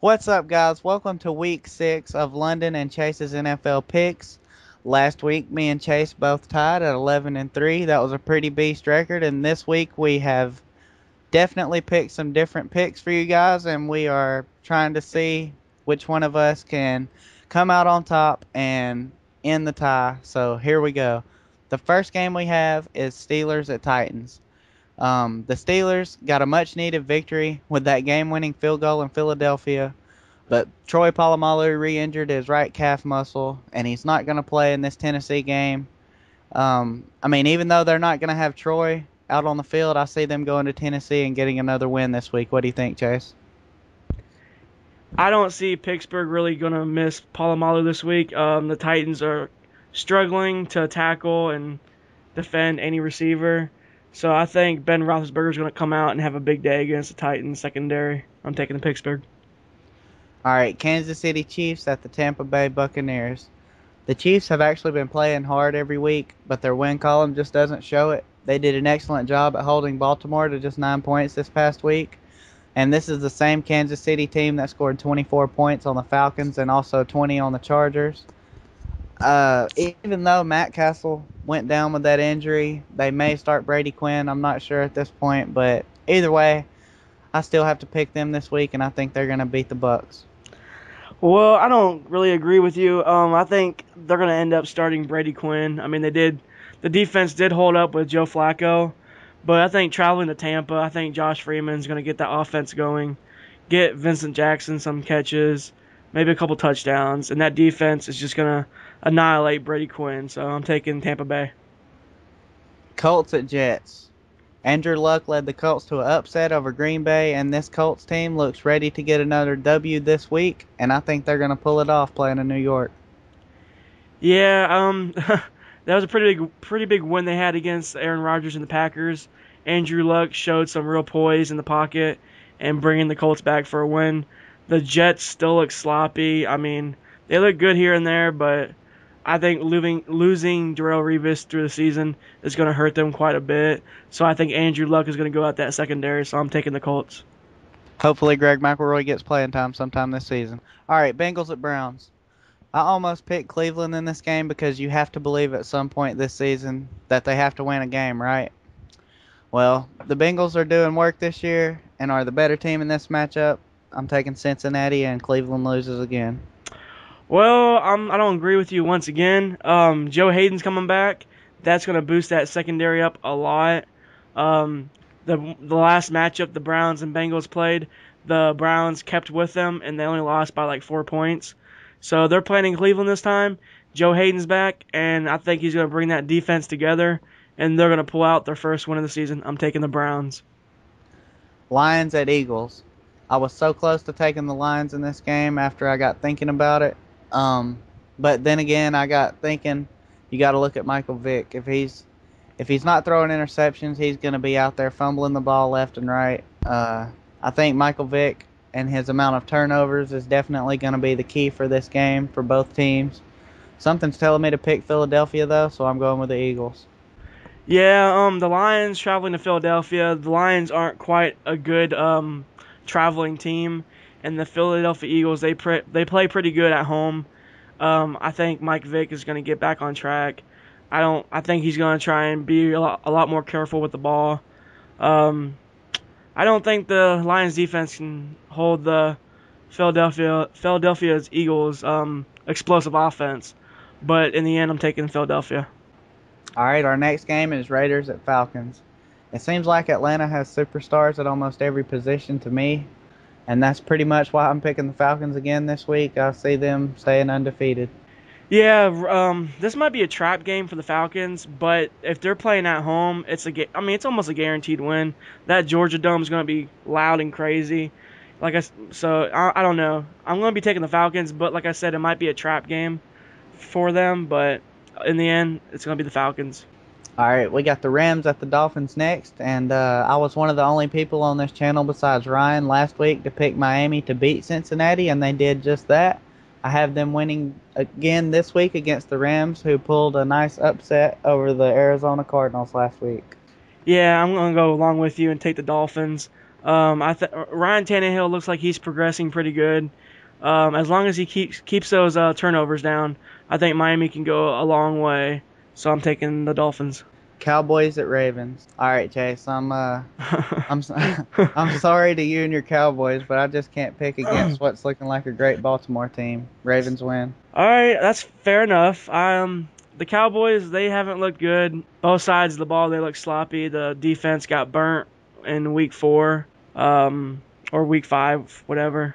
What's up, guys? Welcome to week 6 of London and Chase's NFL picks. Last week, me and Chase both tied at 11 and 3. That was a pretty beast record. And this week, we have definitely picked some different picks for you guys, and we are trying to see which one of us can come out on top and end the tie. So here we go. The first game we have is Steelers at Titans. The Steelers got a much needed victory with that game winning field goal in Philadelphia. But Troy Polamalu re-injured his right calf muscle, and he's not going to play in this Tennessee game. I mean, even though they're not going to have Troy out on the field, I see them going to Tennessee and getting another win this week. What do you think, Chase? I don't see Pittsburgh really going to miss Palomalu this week. The Titans are struggling to tackle and defend any receiver. So I think Ben Roethlisberger is going to come out and have a big day against the Titans secondary. I'm taking the Pittsburgh. All right, Kansas City Chiefs at the Tampa Bay Buccaneers. The Chiefs have actually been playing hard every week, but their win column just doesn't show it. They did an excellent job at holding Baltimore to just 9 points this past week. And this is the same Kansas City team that scored 24 points on the Falcons and also 20 on the Chargers. Even though Matt Castle went down with that injury, they may start Brady Quinn. I'm not sure at this point, but either way, I still have to pick them this week, and I think they're going to beat the Bucks. Well, I don't really agree with you. I think they're going to end up starting Brady Quinn. I mean, they did. The defense did hold up with Joe Flacco, but I think traveling to Tampa, I think Josh Freeman's going to get that offense going, get Vincent Jackson some catches, maybe a couple touchdowns, and that defense is just going to annihilate Brady Quinn. So I'm taking Tampa Bay. Colts at Jets. Andrew Luck led the Colts to an upset over Green Bay, and this Colts team looks ready to get another W this week, and I think they're going to pull it off playing in New York. Yeah, that was a pretty big win they had against Aaron Rodgers and the Packers. Andrew Luck showed some real poise in the pocket and bringing the Colts back for a win. The Jets still look sloppy. I mean, they look good here and there, but I think losing Darrelle Revis through the season is going to hurt them quite a bit. So I think Andrew Luck is going to go out that secondary. So I'm taking the Colts. Hopefully, Greg McElroy gets playing time sometime this season. All right, Bengals at Browns. I almost picked Cleveland in this game because you have to believe at some point this season that they have to win a game, right? Well, the Bengals are doing work this year and are the better team in this matchup. I'm taking Cincinnati, and Cleveland loses again. Well, I don't agree with you once again. Joe Hayden's coming back. That's going to boost that secondary up a lot. Um, the last matchup the Browns and Bengals played, the Browns kept with them and they only lost by like 4 points. So they're playing in Cleveland this time. Joe Hayden's back, and I think he's going to bring that defense together, and they're going to pull out their first win of the season. I'm taking the Browns. Lions at Eagles. I was so close to taking the Lions in this game after I got thinking about it. Um, but then again, I got thinking you got to look at Michael Vick. If he's not throwing interceptions, he's going to be out there fumbling the ball left and right. I think Michael Vick and his amount of turnovers is definitely going to be the key for this game for both teams. Something's telling me to pick Philadelphia though, so I'm going with the Eagles. Yeah, the Lions traveling to Philadelphia. The Lions aren't quite a good traveling team, and the Philadelphia Eagles they play pretty good at home. I think Mike Vick is going to get back on track. I think he's going to try and be a lot more careful with the ball. Um, I don't think the Lions defense can hold the Philadelphia's Eagles explosive offense, but in the end, I'm taking Philadelphia. All right, our next game is Raiders at Falcons. It seems like Atlanta has superstars at almost every position to me, and that's pretty much why I'm picking the Falcons again this week. I see them staying undefeated. Yeah, this might be a trap game for the Falcons, but if they're playing at home, I mean, it's almost a guaranteed win. That Georgia Dome is going to be loud and crazy. I don't know. I'm going to be taking the Falcons, but like I said, it might be a trap game for them. But in the end, it's going to be the Falcons. All right, we got the Rams at the Dolphins next, and I was one of the only people on this channel besides Ryan last week to pick Miami to beat Cincinnati, and they did just that. I have them winning again this week against the Rams, who pulled a nice upset over the Arizona Cardinals last week. Yeah, I'm going to go along with you and take the Dolphins. Ryan Tannehill looks like he's progressing pretty good. As long as he keeps those turnovers down, I think Miami can go a long way. So I'm taking the Dolphins. Cowboys at Ravens. All right, Chase. I'm I'm sorry to you and your Cowboys, but I just can't pick against what's looking like a great Baltimore team. Ravens win. All right, that's fair enough. The Cowboys, they haven't looked good. Both sides of the ball, they look sloppy. The defense got burnt in week 4, or week 5, whatever.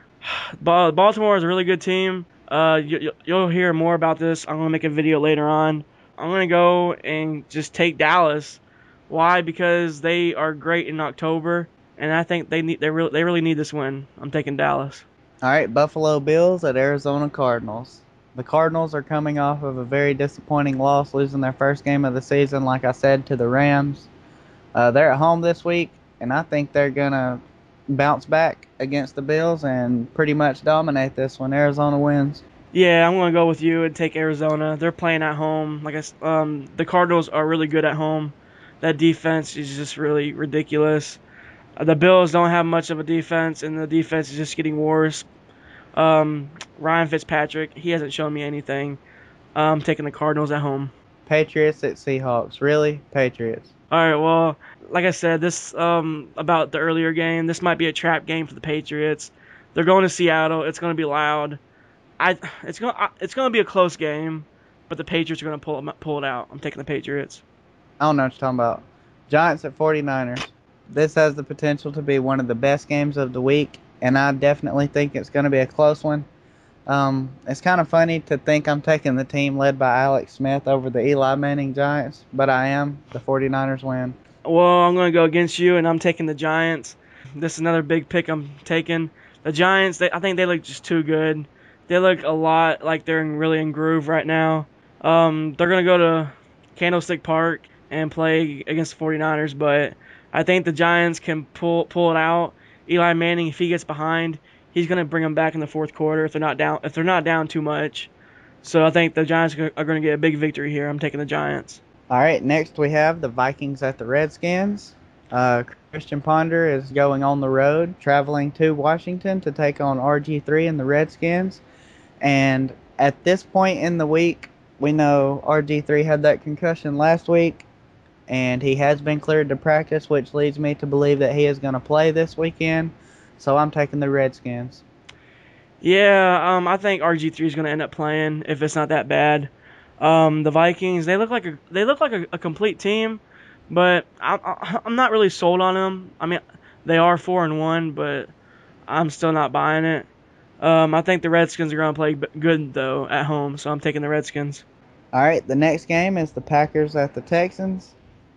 Baltimore is a really good team. You'll hear more about this. I'm gonna make a video later on. I'm gonna go and just take Dallas. Why? Because they are great in October, and I think they really need this win. I'm taking Dallas. All right, Buffalo Bills at Arizona Cardinals. The Cardinals are coming off of a very disappointing loss, losing their first game of the season, like I said, to the Rams. They're at home this week, and I think they're gonna bounce back against the Bills and pretty much dominate this one. Arizona wins. Yeah, I'm gonna go with you and take Arizona. They're playing at home. The Cardinals are really good at home. That defense is just really ridiculous. The Bills don't have much of a defense, and the defense is just getting worse. Ryan Fitzpatrick, he hasn't shown me anything. I'm taking the Cardinals at home. Patriots at Seahawks. Really? Patriots. All right, well, like I said, this about the earlier game, this might be a trap game for the Patriots. They're going to Seattle. It's going to be loud. It's gonna be a close game, but the Patriots are gonna pull it out. I'm taking the Patriots. I don't know what you're talking about. Giants at 49ers. This has the potential to be one of the best games of the week, and I definitely think it's going to be a close one. It's kind of funny to think I'm taking the team led by Alex Smith over the Eli Manning Giants, but I am. The 49ers win. Well, I'm gonna go against you, and I'm taking the Giants. This is another big pick I'm taking. The Giants, I think they look just too good. They look a lot like they're really in groove right now. They're gonna go to Candlestick Park and play against the 49ers, but I think the Giants can pull it out. Eli Manning, if he gets behind, he's gonna bring them back in the fourth quarter if they're not down too much. So I think the Giants are gonna get a big victory here. I'm taking the Giants. All right, next we have the Vikings at the Redskins. Christian Ponder is going on the road, traveling to Washington to take on RG3 and the Redskins. And at this point in the week, we know RG3 had that concussion last week, and he has been cleared to practice, which leads me to believe that he is going to play this weekend. So I'm taking the Redskins. Yeah, I think RG3 is going to end up playing if it's not that bad. The Vikings, they look like a complete team, but I'm not really sold on them. I mean, they are 4-1, but I'm still not buying it. I think the Redskins are going to play good though at home, so I'm taking the Redskins. All right, the next game is the Packers at the Texans.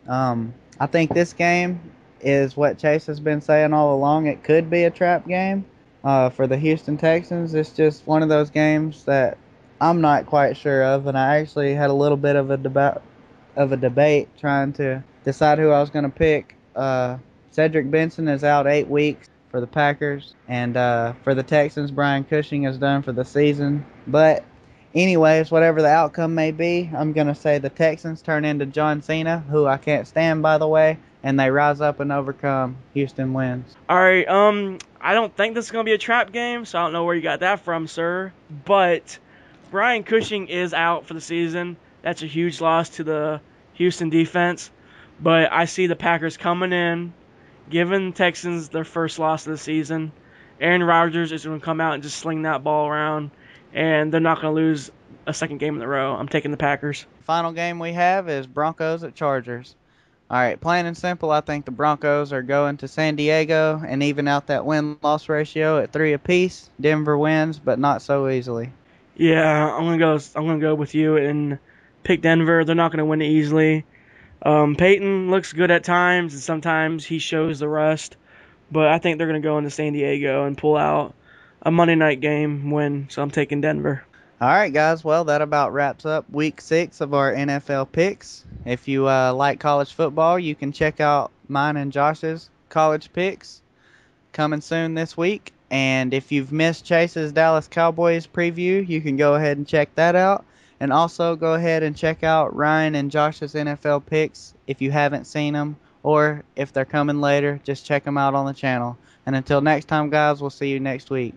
I think this game is what Chase has been saying all along. It could be a trap game for the Houston Texans. It's just one of those games that I'm not quite sure of, and I actually had a little bit of a debate trying to decide who I was going to pick. Cedric Benson is out 8 weeks for the Packers, and for the Texans, Brian Cushing is done for the season. But anyways, whatever the outcome may be, I'm going to say the Texans turn into John Cena, who I can't stand, by the way, and they rise up and overcome. Houston wins. All right, I don't think this is going to be a trap game, so I don't know where you got that from, sir. But Brian Cushing is out for the season. That's a huge loss to the Houston defense. But I see the Packers coming in, giving Texans their first loss of the season. Aaron Rodgers is going to come out and just sling that ball around, and they're not going to lose a second game in a row. I'm taking the Packers. Final game we have is Broncos at Chargers. All right, plain and simple, I think the Broncos are going to San Diego and even out that win-loss ratio at 3 apiece. Denver wins, but not so easily. Yeah, I'm gonna go with you and pick Denver. They're not gonna win it easily. Peyton looks good at times, and sometimes he shows the rust. But I think they're gonna go into San Diego and pull out a Monday night game win. So I'm taking Denver. All right, guys. Well, that about wraps up week 6 of our NFL picks. If you like college football, you can check out mine and Josh's college picks coming soon this week. And if you've missed Chase's Dallas Cowboys preview, you can go ahead and check that out. And also go ahead and check out Ryan and Josh's NFL picks if you haven't seen them or if they're coming later, just check them out on the channel. And until next time, guys, we'll see you next week.